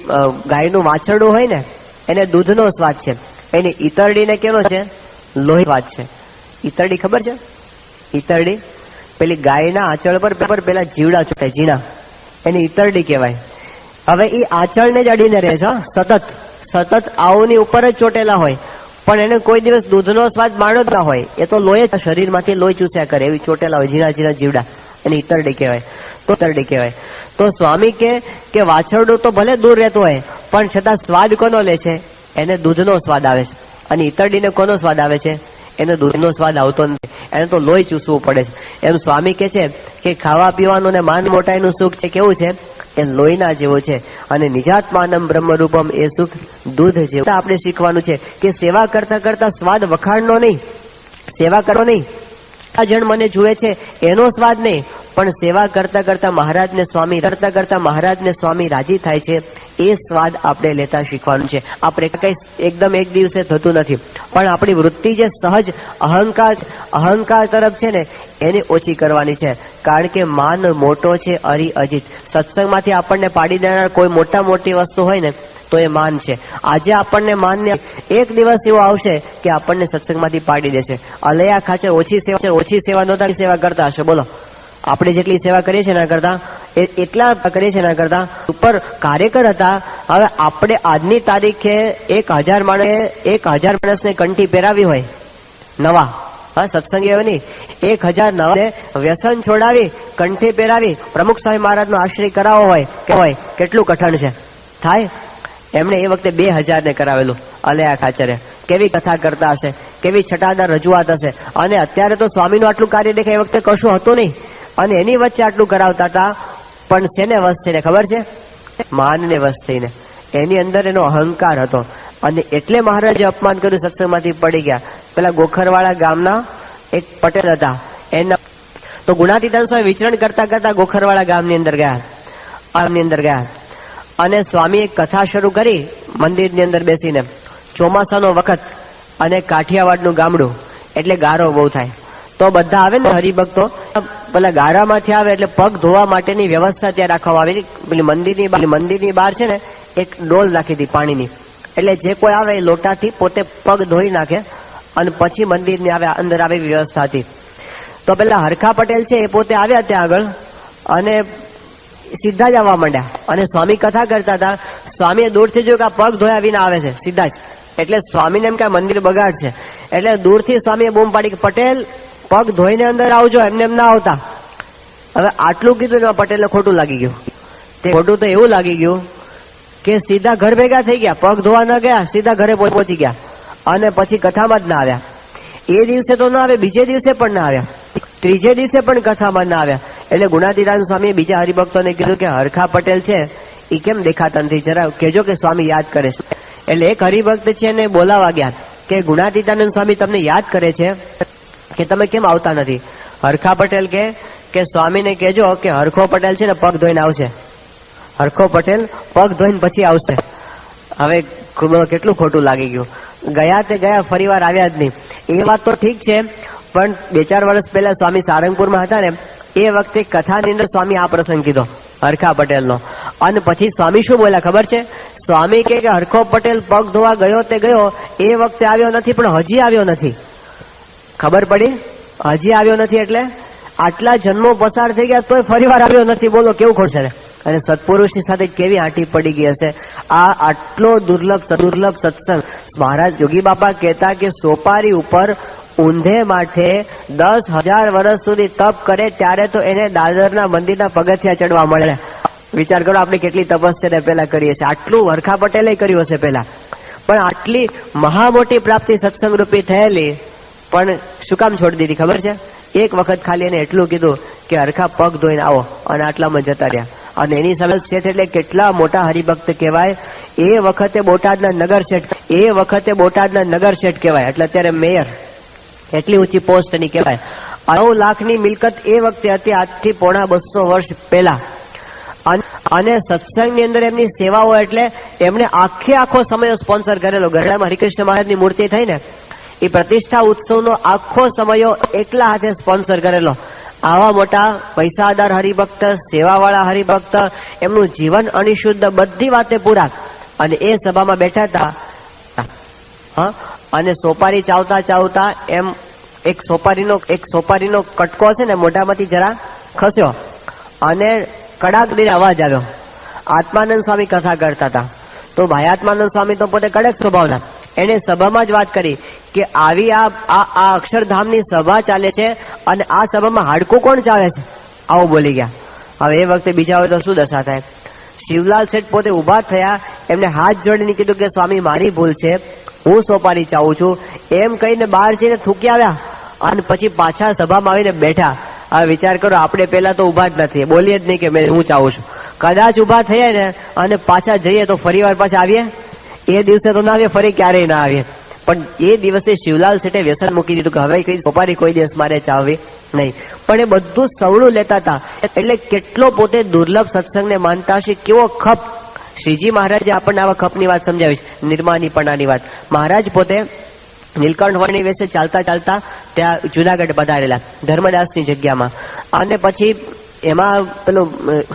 S1: ગાયનું વાછરડું હોય ને એને દૂધનો સ્વાદ છે, એની ઈતરડીને કેનો છે, લોહી સ્વાદ છે. ઈતરડી ખબર છે? ઈતરડી પેલી ગાયના આંચળ પર પેલા જીવડા ચોટે, ઝીણા, એની ઈતરડી કહેવાય. હવે એ આંચળને જ અડીને રહે છે, સતત આવની ઉપર જ ચોટેલા હોય, પણ એને કોઈ દિવસ દૂધનો સ્વાદ માણ્યો જ ના હોય. એ તો લોહી શરીરમાંથી લોહી ચૂસ્યા કરે એવી ચોટેલા હોય, ઝીણા ઝીણા જીવડા, એની ઈતરડી કહેવાય. તો સ્વામી કે વાછરડું તો ભલે દૂર રહેતું હોય પણ છતાં સ્વાદ કોનો લે છે, એને દૂધનો સ્વાદ આવે છે. અને ઈતરડીને કોનો સ્વાદ આવે છે, એને દૂધનો સ્વાદ આવતો નથી, એને તો લોહી ચૂસવું પડે છે. એમ સ્વામી કે છે કે ખાવા પીવાનું ને માન મોટાઈનું સુખ છે કેવું છે, એ લોહીના જેવો છે. અને નિજાત્માનમ બ્રહ્મરૂપમ એ સુખ દૂધ જેવું. આપણે શીખવાનું છે કે સેવા કરતા કરતા સ્વાદ વખાણનો નહીં, સેવા કરો નહીં, આ જણ મને જુએ છે એનો સ્વાદ નહીં, પણ સેવા કરતા કરતા મહારાજને સ્વામી રાજી થાય છે એ સ્વાદ આપણે લેતા શીખવાનું છે. આપણે કઈ એકદમ એક દિવસે થતું નથી, પણ આપણી વૃત્તિ જે સહજ અહંકાર તરફ છે ને એને ઓછી કરવાની છે. કારણ કે માન મોટો છે અરી અજીત. સત્સંગમાંથી આપણને પાડી દેનાર કોઈ મોટી વસ્તુ હોય ને તો એ માન છે. આજે આપણને માનને એક દિવસ એવો આવશે કે આપણને સત્સંગમાંથી પાડી દેશે. અલૈયા ખાચર ઓછી સેવા નહોતા સેવા કરતા હશે, બોલો આપણે જેટલી સેવા કરીએ છીએ એના કરતા એટલા કરીએ છીએ એના કરતા ઉપર કાર્યકર હતા. હવે આપણે આજની તારીખે 1000 માણસને કંઠી પહેરાવી હોય નવા, હા સત્સંગી હોય નહીં, 1000 નવા વ્યસન છોડાવી કંઠી પહેરાવી પ્રમુખ સ્વામી મહારાજનો આશ્રય કરાવો હોય કેટલું કઠણ છે થાય. એમણે એ વખતે 2000 ને કરાવેલું અલૈયા ખાચરે. કેવી કથા કરતા હશે, કેવી છટાદાર રજૂઆત હશે. અને અત્યારે તો સ્વામીનું આટલું કાર્ય દેખાય, એ વખતે કશું હતું નહીં અને એની વચ્ચે આટલું કરાવતા હતા. પણ શેને વશ થઈને ખબર છે? માનને વશ થઈને. એની અંદર એનો અહંકાર હતો અને એટલે મહારાજે અપમાન કર્યું, સત્સંગમાંથી પડી ગયા. પેલા ગોખરવાળા ગામના એક પટેલ હતા, એના તો ગુણાતીતાન સ્વામી વિચરણ કરતા કરતા ગોખરવાળા ગામની અંદર ગયા અને સ્વામી એક કથા શરૂ કરી મંદિરની અંદર બેસીને. ચોમાસાનો વખત અને કાઠિયાવાડનું ગામડું એટલે ગારો બહુ થાય. તો બધા આવે ને હરિભક્તો, પેલા ગારામાંથી આવે એટલે પગ ધોવા માટેની વ્યવસ્થા ત્યાં રાખવામાં આવી. પેલી મંદિરની બહાર છે ને એક ડોલ રાખી હતી પાણીની, એટલે જે કોઈ આવે એ લોટાથી પોતે પગ ધોઈ નાખે અને પછી મંદિરની અંદર આવે વ્યવસ્થા હતી. તો પેલા હરખા પટેલ છે એ પોતે આવ્યા ત્યાં આગળ અને સીધા જ આવવા માંડ્યા અને સ્વામી કથા કરતા હતા. સ્વામીએ દૂરથી જોયું કે આ પગ ધોયા વિના આવે છે સીધા જ, એટલે સ્વામીને એમ કે મંદિર બગાડશે, એટલે દૂરથી સ્વામીએ બૂમ પાડી કે પટેલ પગ ધોઈને અંદર આવજો, એમને એમ ના આવતા. હવે આટલું કીધું ને પટેલને ખોટું લાગી ગયું. તે ખોટું તો એવું લાગી ગયું કે સીધા ઘર ભેગા થઈ ગયા, પગ ધોવા ન ગયા, સીધા ઘરે પહોંચી ગયા અને પછી કથામાં જ ના આવ્યા. એ દિવસે તો ના આવે, બીજે દિવસે પણ ના આવ્યા, ત્રીજે દિવસે પણ કથામાં ના આવ્યા. એટલે ગુણાતીતાન સ્વામીએ બીજા હરિભક્તોને કીધું કે હરખા પટેલ છે એ કેમ દેખાતા નથી, જરા કહેજો કે સ્વામી યાદ કરે છે. એટલે એક હરિભક્ત છે એને બોલાવા ગયા કે ગુણાતીતાનંદ સ્વામી તમને યાદ કરે છે કે તમે કેમ આવતા નથી. હરખા પટેલ કે સ્વામીને કહેજો કે હરખો પટેલ છે ને પગ ધોઈને આવશે, હરખો પટેલ પગ ધોઈને પછી આવશે. હવે કેટલું ખોટું લાગી ગયું. ગયા તે ગયા, ફરી વાર આવ્યા જ નહીં. એ વાત તો ઠીક છે, પણ 2-4 વર્ષ પહેલા સ્વામી સારંગપુરમાં હતા ને એ વખતે કથાની અંદર સ્વામી આ પ્રસંગ કીધો હરખા પટેલનો. અને પછી સ્વામી શું બોલ્યા ખબર છે? સ્વામી કે હરખો પટેલ પગ ધોવા ગયો તે ગયો, એ વખતે આવ્યો નથી પણ હજી આવ્યો નથી. ખબર પડી? હજી આવ્યો નથી એટલે આટલા જન્મો પસાર થઈ ગયા તોય ફરી વાર આવ્યો નથી. બોલો કેવું ખોટશે. અને સત્પુરુષની સાથે કેવી આંટી પડી ગઈ હશે. આ આટલો દુર્લભ સત્સંગ. મહારાજ યોગી બાપા કહેતા કે સોપારી ઉપર ઊંધે માથે 10,000 વર્ષ સુધી તપ કરે ત્યારે તો એને દાદરના મંદિરના પગથિયા ચડવા મળે. વિચાર કરો આપણે કેટલી તપસ્યા પેલા કરીએ છીએ. આટલું હરખા પટેલે કર્યું હશે પેલા, પણ આટલી મહા મોટી પ્રાપ્તિ સત્સંગ રૂપી થયેલી પણ શું કામ છોડી દીધી ખબર છે? એક વખત ખાલી એને એટલું કીધું કે હરખા પગ ધોઈને આવો અને આટલામાં જતા રહ્યા. અને એની સામે શેઠ એટલે કેટલા મોટા હરિભક્ત કહેવાય. એ વખતે બોટાદના નગર શેઠ કહેવાય, એટલે અત્યારે મેયર, એટલી ઊંચી પોસ્ટની કહેવાય. 9 લાખની મિલકત એ વખતે હતી, આજથી 250 વર્ષ પહેલા. અને સત્સંગની અંદર એમની સેવાઓ એટલે એમણે આખો સમય સ્પોન્સર કરેલો. ગરડામાં હરિકૃષ્ણ મહારાજની મૂર્તિ થઈ ને એ પ્રતિષ્ઠા ઉત્સવનો આખો સમયો એકલા હાથે સ્પોન્સર કરેલો. આવા મોટા પૈસાદાર હરિભક્ત, સેવાવાળા હરિભક્ત, એમનું જીવન અનિશુદ્ધ, બધી વાતે પૂરા. અને એ સભામાં બેઠા હતા અને સોપારી ચાવતા એમ એક સોપારીનો કટકો છે ને મોઢામાંથી જરા ખસ્યો અને કડાક દઈને અવાજ આવ્યો. આત્માનંદ સ્વામી કથા કરતા હતા. તો ભાઈ આત્માનંદ સ્વામી તો પોતે કડક સ્વભાવના, એને સભામાં જ વાત કરી કે આવી આ અક્ષરધામની સભા ચાલે છે અને આ સભામાં હાડકું કોણ ચાલે છે, આવું બોલી ગયા. હવે એ વખતે બીજા હોય તો શું દશા થાય. શિવલાલ શેઠ પોતે ઉભા થયા, એમને હાથ જોડીને કીધું કે સ્વામી મારી ભૂલ છે, હું સોપારી ચાવું છું એમ કહીને બહાર જઈને થૂકી આવ્યા અને પછી પાછા સભામાં આવીને બેઠા. હવે વિચાર કરો, આપણે પેલા તો ઉભા જ નથી, બોલીએ જ નહીં કે હું ચાવું છું. કદાચ ઉભા થઈએ ને અને પાછા જઈએ તો ફરી વાર પાછા આવીએ? એ દિવસે તો ના આવીએ, ફરી ક્યારેય ના આવીએ. પણ એ દિવસે શિવલાલ શેઠે વ્યસન મૂકી દીધું કે હવે કઈ સોપારી કોઈ દિવસ મારે ચાવવી નહીં. પણ એ બધું સવળું લેતા હતા. એટલે કેટલો પોતે દુર્લભ સત્સંગને માનતા હશે, કેવો ખપ. શ્રીજી મહારાજે આપણને આવા ખપની વાત સમજાવી, નિર્માનીપણાની વાત. મહારાજ પોતે નીલકંઠ વર્ણી વિશે ચાલતા ચાલતા ત્યાં જુનાગઢ પધારેલા ધર્મદાસની જગ્યામાં. અને પછી એમાં પેલું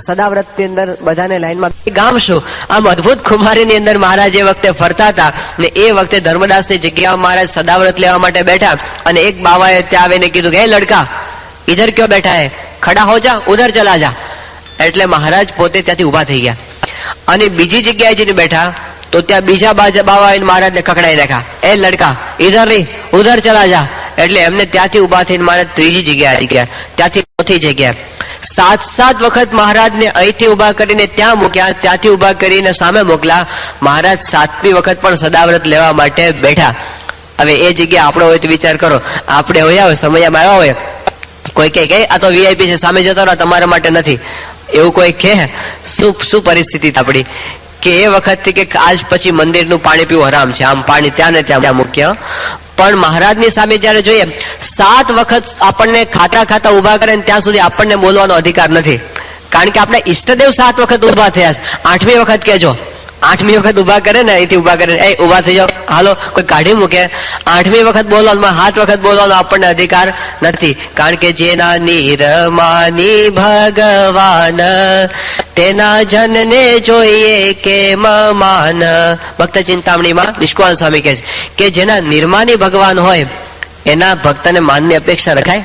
S1: સદાવ્રત ની અંદર બધાને લાઈનમાં ગામ શું આમ અદભુત ખુમારીની અંદર મહારાજ એ વખતે ફરતા હતા ને એ વખતે ધર્મદાસની જગ્યામાં મહારાજ સદાવ્રત લેવા માટે બેઠા અને એક બાવાએ ત્યાં આવીને કીધું કે હે લડકા, ઇધર ક્યો બેઠા હે, ખડા હો જા, ઉધર ચલા જા. એટલે મહારાજ પોતે ત્યાંથી ઉભા થઈ ગયા અને બીજી જગ્યાએ જઈને બેઠા તો ત્યાં બીજા બાવા મહારાજને ખકડાઈ નાખ્યા, એ લડકા ઇધર નહીં ઉધર ચલા જા. એટલે એમને ત્યાંથી ઉભા થઈને મહારાજ ત્રીજી જગ્યાએ આવી ગયા, ત્યાંથી ચોથી જગ્યાએ. 7 વખત મહારાજને અહીંથી ઉભા કરીને ત્યાં મૂક્યા, ત્યાંથી ઉભા કરીને સામે મોકલા. મહારાજ 7મી વખત પણ સદાવ્રત લેવા માટે બેઠા. હવે એ જગ્યા આપણો હોય તો વિચાર કરો, આપણે હોય સમયમાં આવ્યા હોય, કોઈ કે આ તો વીઆઈપી છે, સામે જતો રહો, તમારા માટે નથી, એવું કોઈ કહે? શું પરિસ્થિતિ આપણી કે એ વખતથી કે આજ પછી મંદિરનું પાણી પીવું હરામ છે, આમ પાણી ત્યાં ને ત્યાં મૂક્યા. પણ મહારાજની સામે જયારે જોઈએ 7 વખત આપણને ખાતા ખાતા ઉભા કરે ને ત્યાં સુધી આપણને બોલવાનો અધિકાર નથી. કારણ કે આપણે ઈષ્ટદેવ 7 વખત ઉભા થયા છે. 8મી વખત કેજો, 8મી વખત ઉભા કરે ને, અહીંથી ઉભા કરે, એ ઉભા થઈ જાઓ, હાલો, કોઈ કાઢી મૂકે. 8મી વખત બોલવાનો, 7 વખત બોલવાનો આપણને અધિકાર નથી. કારણ કે જેના નિરમાની ભગવાન તેના જનને જોઈએ કે માન. ભક્ત ચિંતામણીમાં નિષ્કુળાનંદ સ્વામી કહે છે કે જેના નિર્માની ભગવાન હોય એના ભક્તને માનની અપેક્ષા રખાય?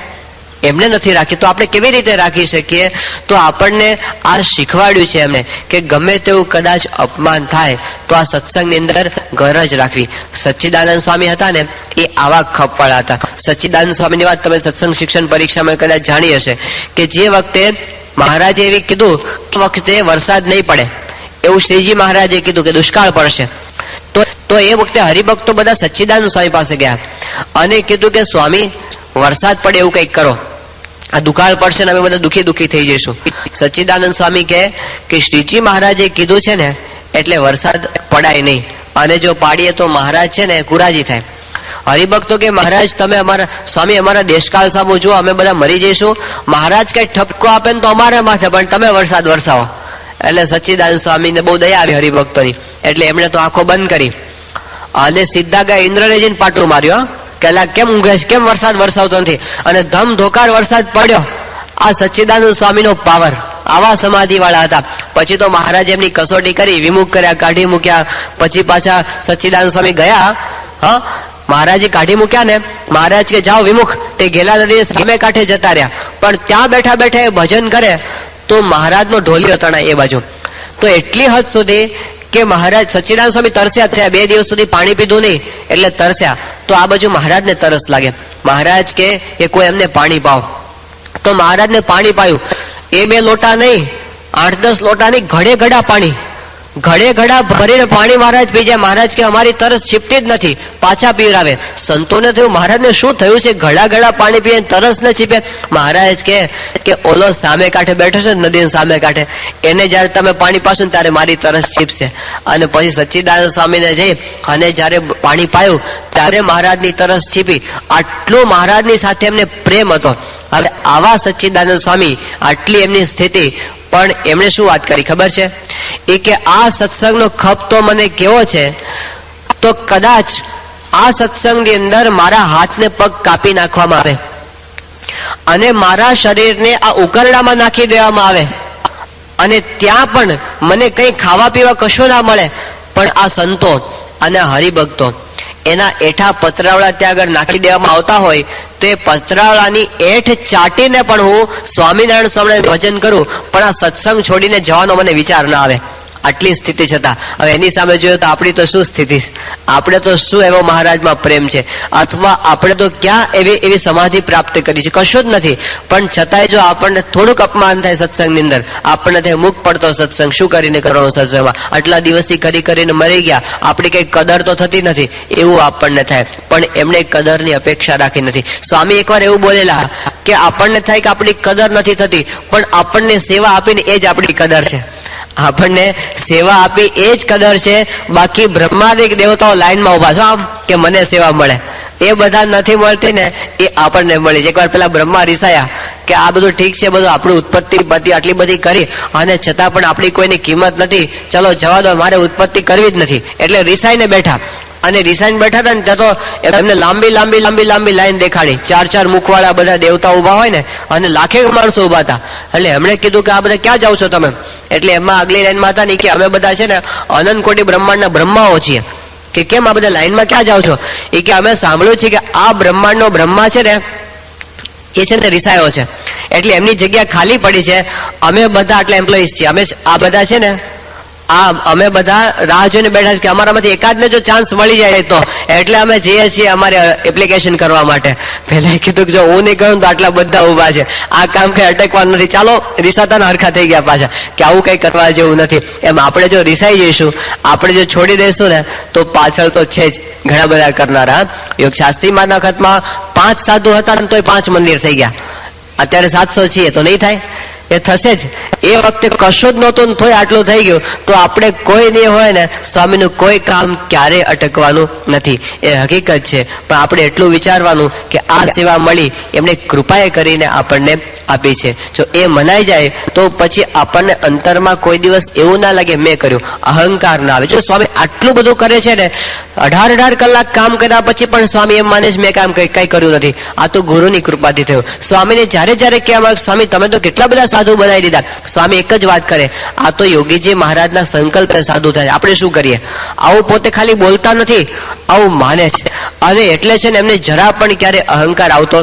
S1: એમને નથી રાખી તો આપણે કેવી રીતે રાખી શકીએ? તો આપણને આ શીખવાડ્યું છે એમને કે ગમે તેવું કદાચ અપમાન થાય તો આ સત્સંગની અંદર ગરજ રાખવી. સચ્ચિદાનંદ સ્વામી હતા ને એ આવા ખપવાળા હતા. સચ્ચિદાનંદ સ્વામીની વાત તમે સત્સંગ શિક્ષણ પરીક્ષામાં કદાચ જાણી હશે કે જે વખતે મહારાજે એવી કીધું કે વખતે વરસાદ નહીં પડે, એવું શ્રીજી મહારાજે કીધું કે દુષ્કાળ પડશે. તો એ વખતે હરિભક્તો બધા સચ્ચિદાનંદ સ્વામી પાસે ગયા અને કીધું કે સ્વામી વરસાદ પડે એવું કંઈક કરો, આ દુકાળ પડશે ને અમે બધા દુખી થઈ જઈશું. સચ્ચિદાનંદ સ્વામી કહે કે શ્રીજી મહારાજે કીધું છે ને એટલે વરસાદ પડાય નહીં, અને જો પાડીએ તો મહારાજ છે ને કુરાજી થાય. હરિભક્તો કે મહારાજ તમે અમારા સ્વામી અમારા દેશકાળ સામુ જુઓ, અમે બધા મરી જઈશું. મહારાજ કઈ ઠપકો આપે ને તો અમારા માથે, પણ તમે વરસાદ વરસાવો. એટલે સચ્ચિદાનંદ સ્વામીને બહુ દયા આવી હરિભક્તોની, એટલે એમણે તો આંખો બંધ કરી અને સીધા ગયા ઇન્દ્રને જઈને પાટું માર્યો કે કેમ ઊંઘે છે, કેમ વરસાદ વરસાવતો નથી? અને ધમધોકાર વરસાદ પડ્યો. આ સચ્ચિદાનંદ સ્વામીનો પાવર, આવા સમાધિ વાળા હતા. પછી તો મહારાજ એમની કસોટી કરી, વિમુખ કર્યા, કાઢી મૂક્યા. પછી પાછા સચ્ચિદાનંદ સ્વામી ગયા, હા મહારાજે કાઢી મૂક્યા ને, મહારાજ કે જાઓ વિમુખ, તે ગેલા નદી સામે કાંઠે જતા રહ્યા. પણ ત્યાં બેઠા બેઠા એ ભજન કરે તો મહારાજનો ઢોલિયો તણાય એ બાજુ. તો એટલી હદ સુધી કે મહારાજ સચ્ચિદાનંદ સ્વામી તરસ્યા થયા, 2 દિવસ સુધી પાણી પીધું નહીં એટલે તરસ્યા. તો આ બાજુ મહારાજને તરસ લાગે. મહારાજ કે કોઈ એમને પાણી પાવ. તો મહારાજને પાણી પાયું. એ 2 લોટા નહીં, 8-10 લોટા નહીં, ઘડે પાણી, ઘડે ભરીને પાણી મહારાજ પી જાય. મહારાજ કે અમારી તરસ છીપતી જ નથી, પાછા પીવરાવે. સંતોને થયું મહારાજને શું થયું છે, ઘડા પાણી પીએ તરસ ન છીપે? મહારાજ કે ઓલો સામે કાંઠે બેઠો છે નદીની સામે કાંઠે, એને જયારે તમે પાણી પાશો ને ત્યારે મારી તરસ છીપશે. અને પછી સચ્ચિદાનંદ સ્વામીને જઈ અને જયારે પાણી પાયું ત્યારે મહારાજની તરસ છીપી. આટલું મહારાજની સાથે એમને પ્રેમ હતો. હવે આવા સચ્ચિદાનંદ સ્વામી, આટલી એમની સ્થિતિ, પણ એમણે શું વાત કરી ખબર છે? એ કે આ સત્સંગનો ખપ તો મને કેવો છે, તો કદાચ આ સત્સંગની અંદર મારા હાથને પગ કાપી નાખવામાં આવે અને મારા શરીરને આ ઉકરડામાં નાખી દેવામાં આવે અને ત્યાં પણ મને કંઈ ખાવા પીવા કશું ના મળે, પણ આ સંતો અને હરિભક્તો એના એઠા પતરાવડા ત્યાં આગળ નાખી દેવામાં આવતા હોય તો એ પતરાવડાની એઠ ચાટીને પણ હું સ્વામિનારાયણ સ્વામી ભજન કરું, પણ આ સત્સંગ છોડીને જવાનો મને વિચાર ના આવે. આટલી સ્થિતિ છતાં હવે એની સામે જોઈએ તો આપણી તો શું સ્થિતિ છે? આપણે તો શું એવો મહારાજમાં પ્રેમ છે, અથવા આપણે તો ક્યાં એવી સમાધિ પ્રાપ્ત કરી છે? કશું જ નથી. પણ છતાંય જો આપણને થોડુંક અપમાન થાય સત્સંગની અંદર, આપણને થાય મુખ પડતો સત્સંગ, શું કરીને કરવાનો સત્સંગમાં, આટલા દિવસથી કરીને મરી ગયા, આપણી કઈ કદર તો થતી નથી, એવું આપણને થાય. પણ એમણે કદરની અપેક્ષા રાખી નથી. સ્વામી એકવાર એવું બોલેલા કે આપણને થાય કે આપણી કદર નથી થતી, પણ આપણને સેવા આપીને એ જ આપણી કદર છે. આપણને સેવા આપી એ જ કદર છે. બાકી બ્રહ્માદિક દેવતાઓ લાઈનમાં ઉભા છો આમ કે મને સેવા મળે, એ બધા નથી મળતી ને, એ આપણને મળી છે. એકવાર પેલા બ્રહ્મા રીસાયા કે આ બધું ઠીક છે, બધું આપણું ઉત્પત્તિ આટલી બધી કરી અને છતાં પણ આપણી કોઈની કિંમત નથી, ચલો જવા દો, મારે ઉત્પત્તિ કરવી જ નથી. એટલે રીસાઈને બેઠા, અને રિસાઈન બેઠા હતા ને ત્યાં તો એમને લાંબી લાંબી લાંબી લાંબી લાઈન દેખાડી, 4 મુખવાળા બધા દેવતા ઉભા હોય ને, અને લાખે માણસો ઉભા હતા. એટલે એમણે કીધું કે આ બધા ક્યાં જાઓ છો તમે? એટલે એમાં આગલી લાઈનમાં હતા ને કે અમે બધા છે ને અનંત કોટી બ્રહ્માંડના બ્રહ્માઓ છીએ. કે કેમ આ બધા લાઈનમાં ક્યાં જાઓ છો? એ કે અમે સાંભળ્યું છે કે આ બ્રહ્માંડનો બ્રહ્મા છે ને એ છે ને રિસાયો છે, એટલે એમની જગ્યા ખાલી પડી છે. અમે બધા આટલા એમ્પ્લોઈઝ છીએ, અમે આ બધા છે ને અમે બધા રાહ જોઈને બેઠા છે કે અમારામાંથી એકાદને જો ચાન્સ મળી જાય તો, એટલે અમે જઈએ છીએ અમારે એપ્લિકેશન કરવા માટે. પહેલા કીધું કે જો હું નહીં કરું તો આટલા બધા ઉભા છે, આ કામ કઈ અટકવાનું નથી, ચાલો રિસાતાના હરખા થઈ ગયા પાછા કે આવું કઈ કરવા જેવું નથી. એમ આપણે જો રિસાઈ જઈશું, આપણે જો છોડી દઈશું ને તો પાછળ તો છે જ ઘણા બધા કરનારા. યોગ શાસ્ત્રી માના વખતમાં 5 સાધુ હતા ને તોય 5 મંદિર થઈ ગયા. અત્યારે 700 છીએ તો નહીં થાય? એ થશે જ. એ વખતે કશું જ નહોતું તોય આટલું થઈ ગયું. તો આપણે કોઈ નહીં હોય ને, સ્વામીનું કોઈ કામ ક્યારેય અટકવાનું નથી, એ હકીકત છે. પણ આપણે એટલું વિચારવાનું કે આ સેવા મળી એમણે કૃપાએ કરીને આપણને આપી છે. જો એ મનાઈ જાય તો પછી આપણને અંતરમાં કોઈ દિવસ એવું ના લાગે મેં કર્યું, અહંકાર ના આવે. જો સ્વામી આટલું બધું કરે છે ને, 18 કલાક કામ કર્યા પછી પણ સ્વામી એમ માને છે મેં કામ કઈ કર્યું નથી, આ તો ગુરુની કૃપાથી થયું. સ્વામીને જ્યારે જ્યારે કહેવામાં સ્વામી તમે તો કેટલા બધા સાધુ બનાવી દીધા, સ્વામી એક જ વાત કરે, આ તો યોગીજી મહારાજના સંકલ્પે સાધુ થાય, આપણે શું કરીએ? આવું પોતે ખાલી બોલતા નથી, આવું માને છે. અને એટલે છે ને એમને જરા પણ ક્યારે અહંકાર આવતો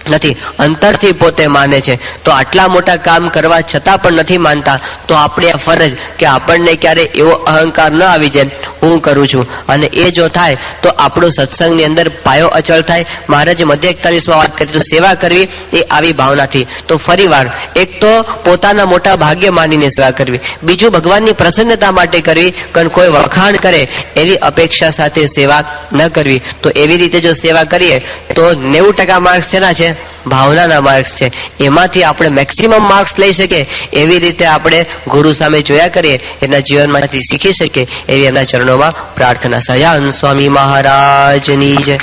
S1: નથી, અંતરથી પોતે માને છે. તો આટલા મોટા કામ કરવા છતાં પણ નથી માનતા, તો આપણે આ ફરજ કે આપણને ક્યારે એવો અહંકાર ન આવી જાય હું કરું છું. અને એ જો થાય તો આપણું સત્સંગની અંદર પાયો અચળ થાય. મહારાજે મધ્ય 41માં વાત કરી, તો સેવા કરવી એ આવી ભાવનાથી. તો ફરી વાર, એક તો પોતાના મોટા ભાગ્ય માનીને સેવા કરવી, બીજું ભગવાનની પ્રસન્નતા માટે કરવી, કારણ કોઈ વખાણ કરે એવી અપેક્ષા સાથે સેવા ન કરવી. તો એવી રીતે જો સેવા કરીએ તો 90% માર્ક્સ શેના છે? ભાવનાના માર્ક્સ છે. એમાંથી આપણે મેક્સિમમ માર્ક્સ લઈ શકીએ એવી રીતે આપણે ગુરુ સામે જોયા કરીએ, એના જીવનમાંથી શીખી શકીએ એવી એમના ચરણોમાં પ્રાર્થના. સહજાનંદ સ્વામી મહારાજની જય.